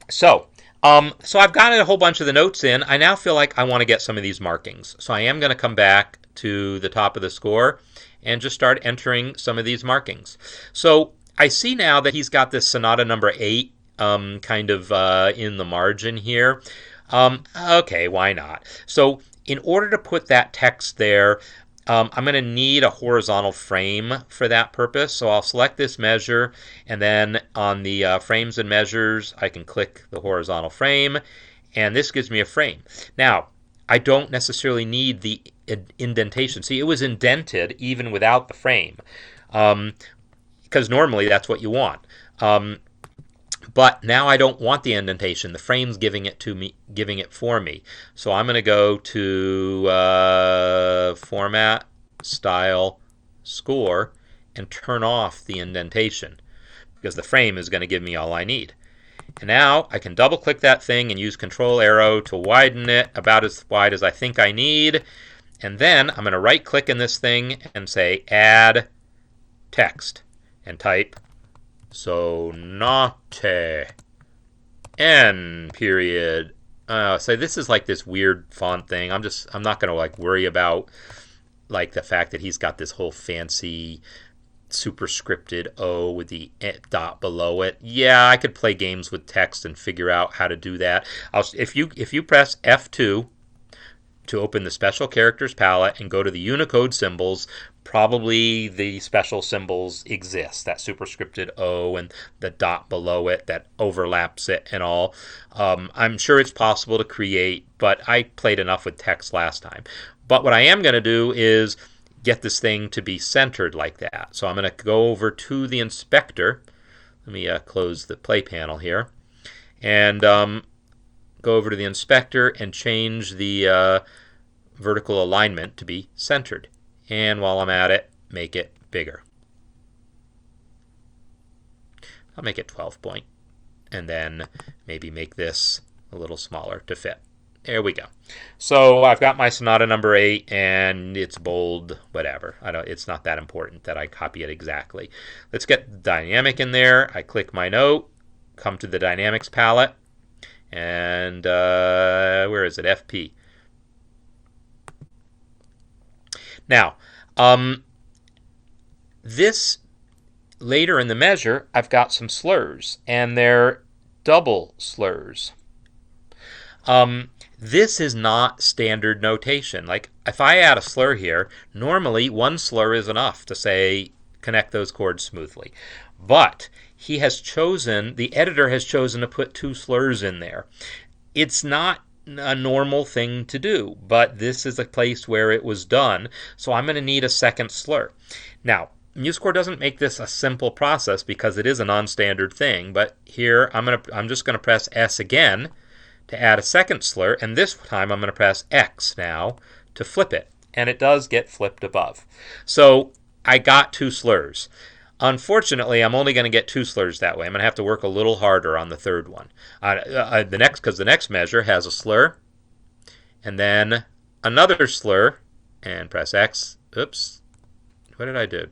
So I've gotten a whole bunch of the notes in. I now feel like I want to get some of these markings. So I am going to come back to the top of the score and just start entering some of these markings. So I see now that he's got this sonata number 8 kind of in the margin here. Okay, why not? So in order to put that text there, I'm going to need a horizontal frame for that purpose. So I'll select this measure, and then on the frames and measures, I can click the horizontal frame, and this gives me a frame. Now, I don't necessarily need the indentation. See, it was indented even without the frame, because normally that's what you want. But now I don't want the indentation. The frame's giving it to me, giving it for me. So I'm going to go to Format, Style, Score, and turn off the indentation, because the frame is going to give me all I need. And now I can double click that thing and use Control Arrow to widen it about as wide as I think I need. And then I'm going to right click in this thing and say Add Text and type Sonate N period. So this is like this weird font thing. I'm not going to like worry about like the fact that he's got this whole fancy superscripted O with the dot below it. Yeah, I could play games with text and figure out how to do that. If you press F2 to open the special characters palette and go to the Unicode symbols, probably the special symbols exist, that superscripted O and the dot below it that overlaps it and all. I'm sure it's possible to create, but I played enough with text last time. But what I am going to do is get this thing to be centered like that. So I'm going to go over to the inspector. Let me close the play panel here. And go over to the inspector and change the vertical alignment to be centered. And while I'm at it, make it bigger. I'll make it 12 point. And then maybe make this a little smaller to fit. There we go. So I've got my sonata number 8, and it's bold, whatever. It's not that important that I copy it exactly. Let's get dynamic in there. I click my note, come to the dynamics palette, and where is it? FP. Now, this later in the measure, I've got some slurs, and they're double slurs. This is not standard notation. Like if I add a slur here, normally one slur is enough to say connect those chords smoothly. But the editor has chosen to put 2 slurs in there. It's not a normal thing to do, but this is a place where it was done, so I'm going to need a second slur. Now, MuseScore doesn't make this a simple process because it is a non-standard thing, but here I'm just going to press S again to add a second slur, and this time I'm going to press X now to flip it, and it does get flipped above. So I got 2 slurs. Unfortunately, I'm only going to get 2 slurs that way. I'm going to have to work a little harder on the third one. Because the next measure has a slur, and then another slur, and press X. Oops. What did I do?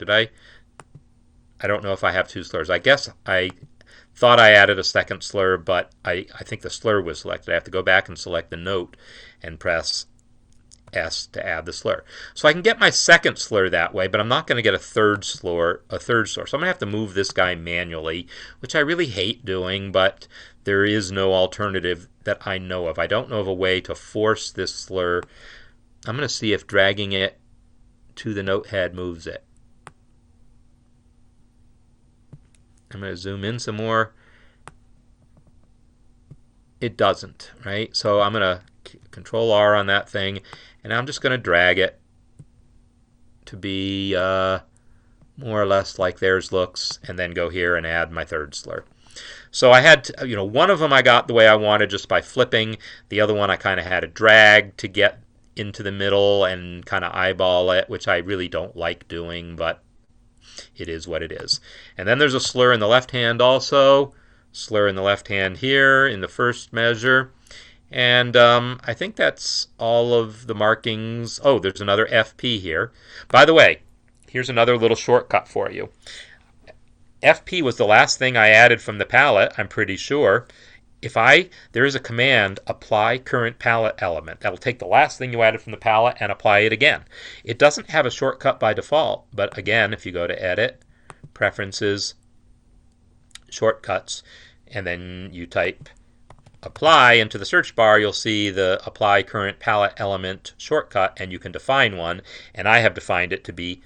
I don't know if I have 2 slurs. I guess I thought I added a second slur, but I think the slur was selected. I have to go back and select the note and press S to add the slur. So I can get my second slur that way, but I'm not going to get a third slur. So I'm going to have to move this guy manually, which I really hate doing, but there is no alternative that I know of. I don't know of a way to force this slur. I'm going to see if dragging it to the note head moves it. I'm going to zoom in some more. It doesn't, right? So I'm going to Control R on that thing, and I'm just going to drag it to be more or less like theirs looks, and then go here and add my third slur. So I had one of them I got the way I wanted just by flipping. The other one I kind of had to drag to get into the middle and kind of eyeball it, which I really don't like doing, but it is what it is. And then there's a slur in the left hand also. Slur in the left hand here in the first measure. And I think that's all of the markings. Oh, there's another FP here. By the way, here's another little shortcut for you. FP was the last thing I added from the palette, I'm pretty sure. There is a command, apply current palette element. That'll take the last thing you added from the palette and apply it again. It doesn't have a shortcut by default, but again, if you go to Edit, Preferences, Shortcuts, and then you type apply into the search bar, you'll see the apply current palette element shortcut, and you can define one, and I have defined it to be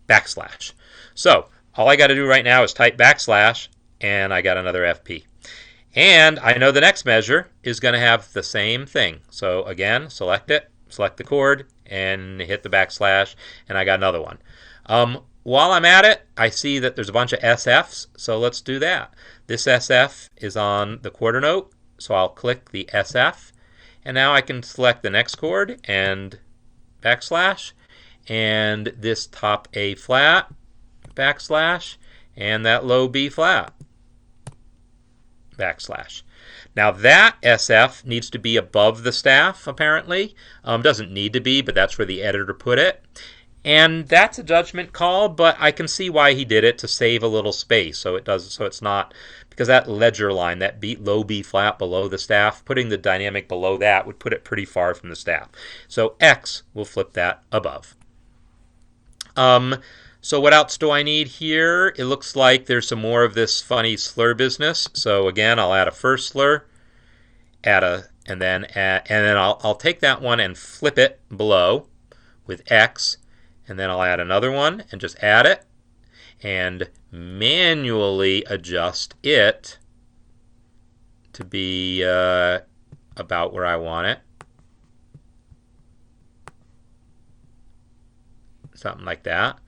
\. So all I got to do right now is type \, and I got another FP. And I know the next measure is going to have the same thing. So again, select it, select the chord, and hit the \, and I got another one. While I'm at it, I see that there's a bunch of SFs, so let's do that. This SF is on the quarter note, so I'll click the SF, and now I can select the next chord and \, and this top A flat, \, and that low B flat. backslash. Now that SF needs to be above the staff, apparently. Doesn't need to be, but that's where the editor put it. And that's a judgment call, but I can see why he did it, to save a little space. So it's not, because that ledger line, that low B flat below the staff, putting the dynamic below that would put it pretty far from the staff. So X will flip that above. So what else do I need here? It looks like there's some more of this funny slur business. So again, I'll add a first slur, and then I'll take that one and flip it below with X, and then I'll add another one and just add it and manually adjust it to be about where I want it. Something like that.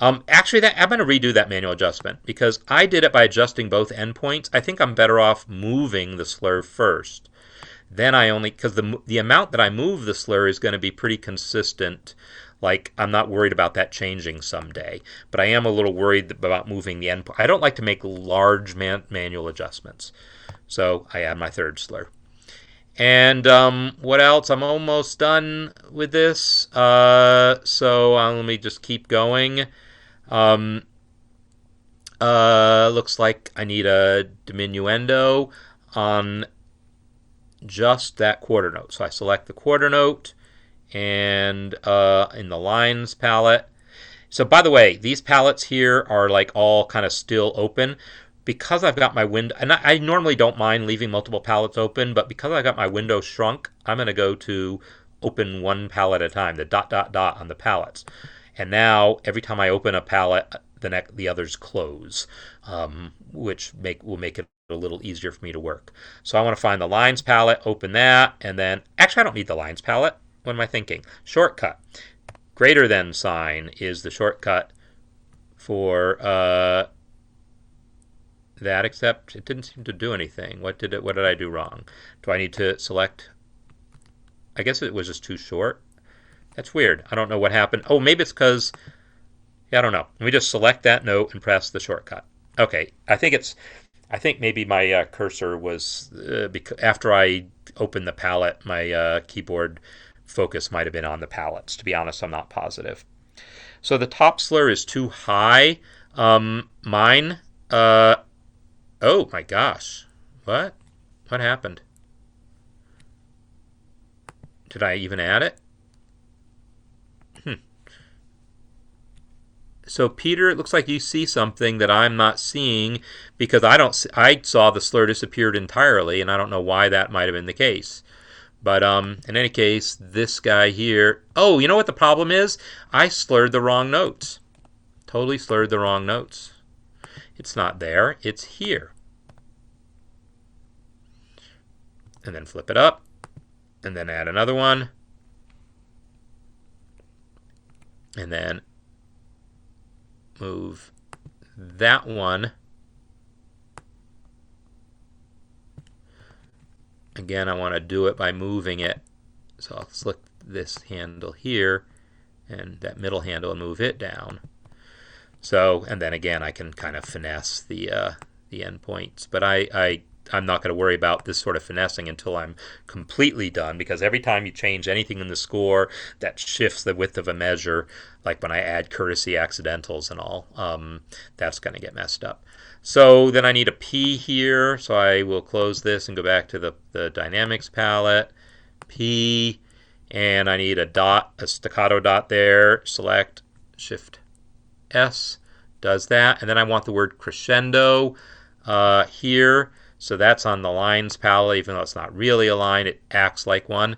Actually, I'm going to redo that manual adjustment because I did it by adjusting both endpoints. I think I'm better off moving the slur first. Then because the amount that I move the slur is going to be pretty consistent. Like, I'm not worried about that changing someday, but I am a little worried about moving the endpoint. I don't like to make large manual adjustments. So I add my third slur. And what else? I'm almost done with this. So let me just keep going. Looks like I need a diminuendo on just that quarter note. So I select the quarter note and in the lines palette. So by the way, these palettes here are like all kind of still open. Because I've got my window, and I normally don't mind leaving multiple palettes open, but because I got my window shrunk, I'm going to go to open one palette at a time, the dot, dot, dot on the palettes. And now, every time I open a palette, the others close, which will make it a little easier for me to work. So I want to find the lines palette, open that, and then, actually I don't need the lines palette. What am I thinking? Shortcut. Greater than sign is the shortcut for that, except it didn't seem to do anything. What did I do wrong? Do I need to select? I guess it was just too short. That's weird. I don't know what happened. Oh, maybe it's because, I don't know. Let me just select that note and press the shortcut. Okay, I think maybe my cursor was after I opened the palette, my keyboard focus might have been on the palettes. To be honest, I'm not positive. So the top slur is too high. Mine. Oh my gosh. What happened? Did I even add it? So Peter, it looks like you see something that I'm not seeing because I saw the slur disappeared entirely, and I don't know why that might have been the case. But in any case, this guy here, oh, you know what the problem is? I slurred the wrong notes. Totally slurred the wrong notes. It's not there, it's here. And then flip it up, and then add another one, and then move that one. Again, I want to do it by moving it. So I'll select this handle here and that middle handle and move it down. So, and then again, I can kind of finesse the endpoints. But I'm not going to worry about this sort of finessing until I'm completely done, because every time you change anything in the score that shifts the width of a measure, like when I add courtesy accidentals and all, that's going to get messed up. So then I need a P here, so I will close this and go back to the dynamics palette, P, and I need a dot, a staccato dot there, select, Shift S, does that, and then I want the word crescendo here. So that's on the lines palette, even though it's not really a line, it acts like one.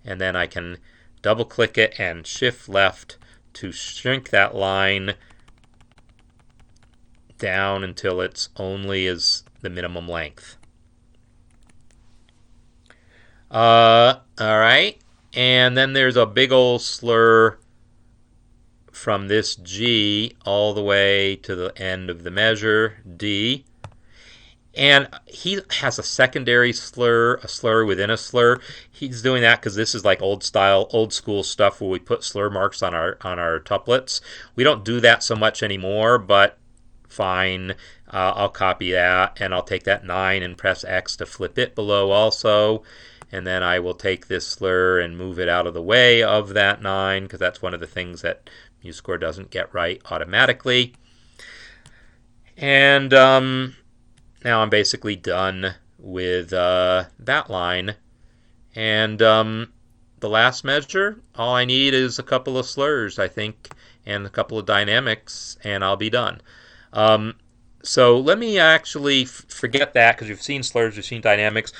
And then I can double click it and shift left to shrink that line down until it's only is the minimum length. All right, and then there's a big old slur from this G all the way to the end of the measure, D. And he has a secondary slur, a slur within a slur. He's doing that because this is like old school stuff where we put slur marks on our tuplets. We don't do that so much anymore, but fine. I'll copy that, and I'll take that 9 and press X to flip it below also. And then I will take this slur and move it out of the way of that 9, because that's one of the things that MuseScore doesn't get right automatically. And now I'm basically done with that line. And the last measure, all I need is a couple of slurs, I think, and a couple of dynamics, and I'll be done. So let me actually forget that, because you've seen slurs, you've seen dynamics.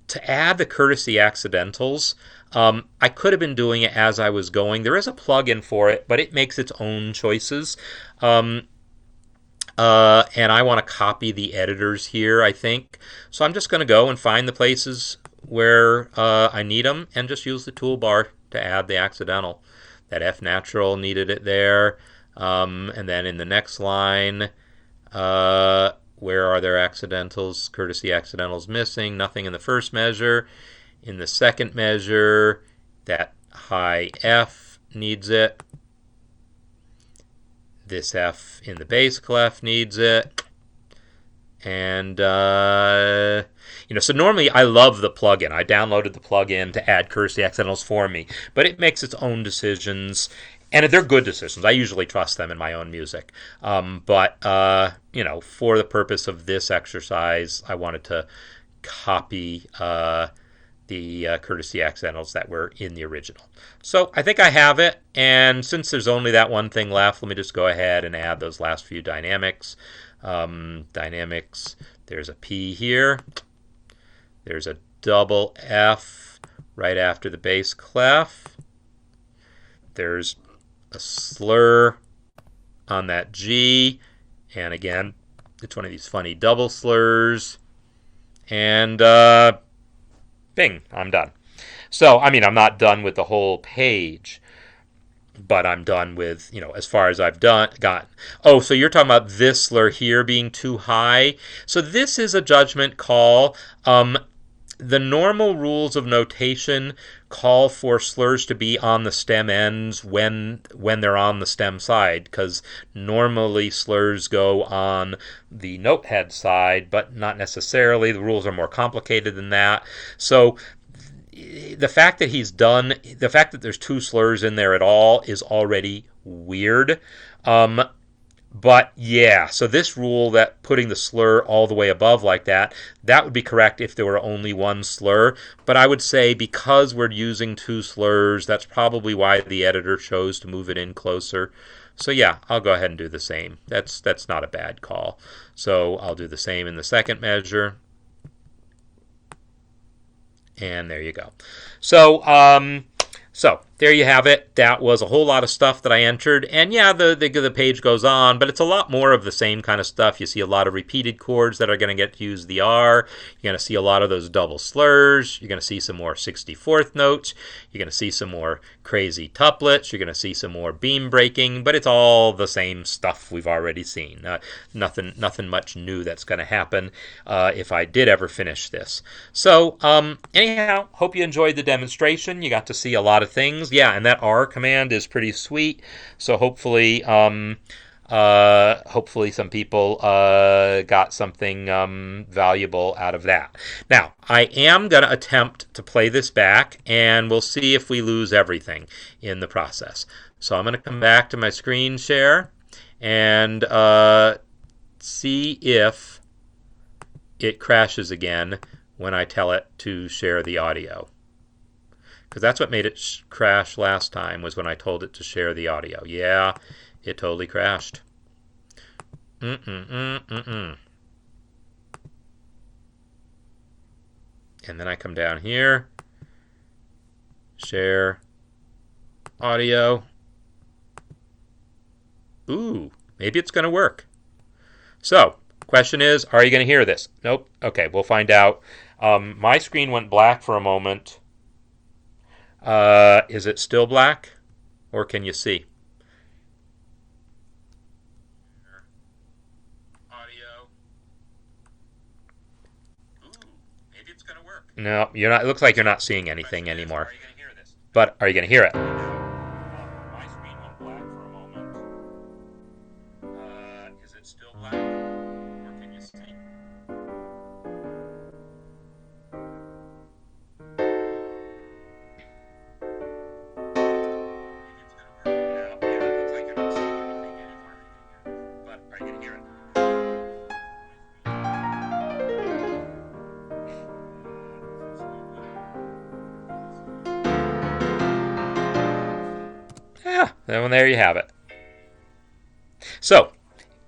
To add the courtesy accidentals, I could have been doing it as I was going. There is a plugin for it, but it makes its own choices. And I want to copy the editors here, I think. So I'm just going to go and find the places where I need them and just use the toolbar to add the accidental. That F natural needed it there. And then in the next line, where are there accidentals? Courtesy accidentals missing. Nothing in the first measure. In the second measure, that high F needs it. This F in the bass clef needs it. And, so normally I love the plugin. I downloaded the plugin to add courtesy accidentals for me. But it makes its own decisions. And they're good decisions. I usually trust them in my own music. But for the purpose of this exercise, I wanted to copy the courtesy accidentals that were in the original. So I think I have it. And since there's only that one thing left, let me just go ahead and add those last few dynamics. Dynamics, there's a P here. There's a double F right after the bass clef. There's a slur on that G, and again, it's one of these funny double slurs, and bing, I'm done. So, I'm not done with the whole page, but I'm done with, as far as I've gotten. Oh, so you're talking about this slur here being too high. So this is a judgment call. The normal rules of notation call for slurs to be on the stem ends when they're on the stem side, because normally slurs go on the note head side, but not necessarily. The rules are more complicated than that. So the fact that there's two slurs in there at all is already weird. But yeah, so this rule that putting the slur all the way above like that would be correct if there were only one slur. But I would say because we're using two slurs, that's probably why the editor chose to move it in closer. So yeah, I'll go ahead and do the same. That's not a bad call. So I'll do the same in the second measure. And there you go. So there you have it. That was a whole lot of stuff that I entered. And yeah, the page goes on, but it's a lot more of the same kind of stuff. You see a lot of repeated chords that are going to get to use the R. You're going to see a lot of those double slurs. You're going to see some more 64th notes. You're going to see some more crazy tuplets. You're going to see some more beam breaking, but it's all the same stuff we've already seen. Nothing much new that's going to happen if I did ever finish this. So anyhow, hope you enjoyed the demonstration. You got to see a lot of things. Yeah, and that R command is pretty sweet. So hopefully some people got something valuable out of that. Now, I am going to attempt to play this back, and we'll see if we lose everything in the process. So I'm going to come back to my screen share and see if it crashes again when I tell it to share the audio. Because that's what made it crash last time, was when I told it to share the audio. Yeah, it totally crashed. And then I come down here, share audio. Ooh, maybe it's going to work. So, question is, are you going to hear this? Nope. Okay, we'll find out. My screen went black for a moment. Is it still black, or can you see? Audio. Ooh, maybe it's going to work. No, you're not. It looks like you're not seeing anything anymore. Are you going to hear this? But are you going to hear it? My screen went black for a moment. Is it it still black? Or can you see? Yeah, well, there you have it. So,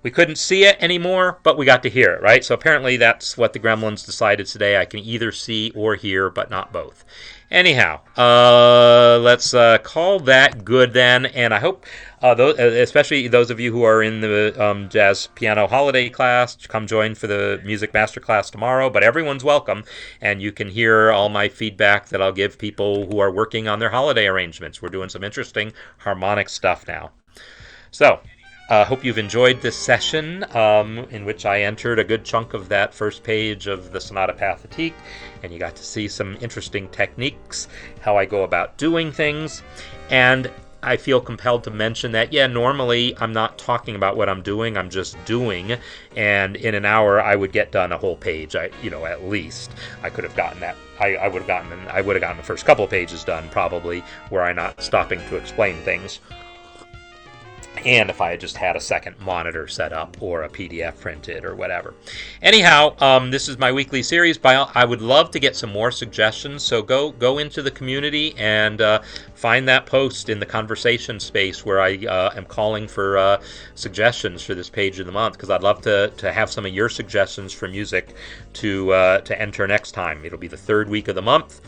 we couldn't see it anymore, but we got to hear it, right? So apparently that's what the gremlins decided today. I can either see or hear, but not both. Anyhow, let's call that good then. And I hope, especially those of you who are in the jazz piano holiday class, come join for the music master class tomorrow. But everyone's welcome, and you can hear all my feedback that I'll give people who are working on their holiday arrangements. We're doing some interesting harmonic stuff now. So, hope you've enjoyed this session in which I entered a good chunk of that first page of the Sonata Pathétique, and you got to see some interesting techniques, how I go about doing things, and I feel compelled to mention that, yeah, normally I'm not talking about what I'm doing, I'm just doing, and in an hour I would get done a whole page, at least. I could have gotten that. I would have gotten the first couple pages done, probably, were I not stopping to explain things. And if I had just had a second monitor set up or a PDF printed or whatever. Anyhow, this is my weekly series. I would love to get some more suggestions, so go into the community and find that post in the conversation space where I am calling for suggestions for this page of the month, because I'd love to have some of your suggestions for music to enter next time. It'll be the third week of the month.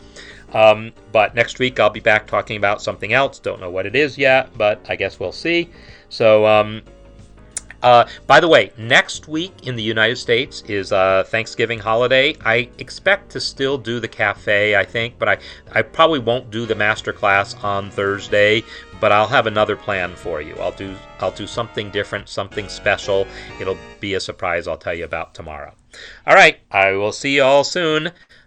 But next week I'll be back talking about something else. Don't know what it is yet, but I guess we'll see. So, by the way, next week in the United States is Thanksgiving holiday. I expect to still do the Café, I think, but I probably won't do the master class on Thursday, but I'll have another plan for you. I'll do something different, something special. It'll be a surprise I'll tell you about tomorrow. All right, I will see you all soon.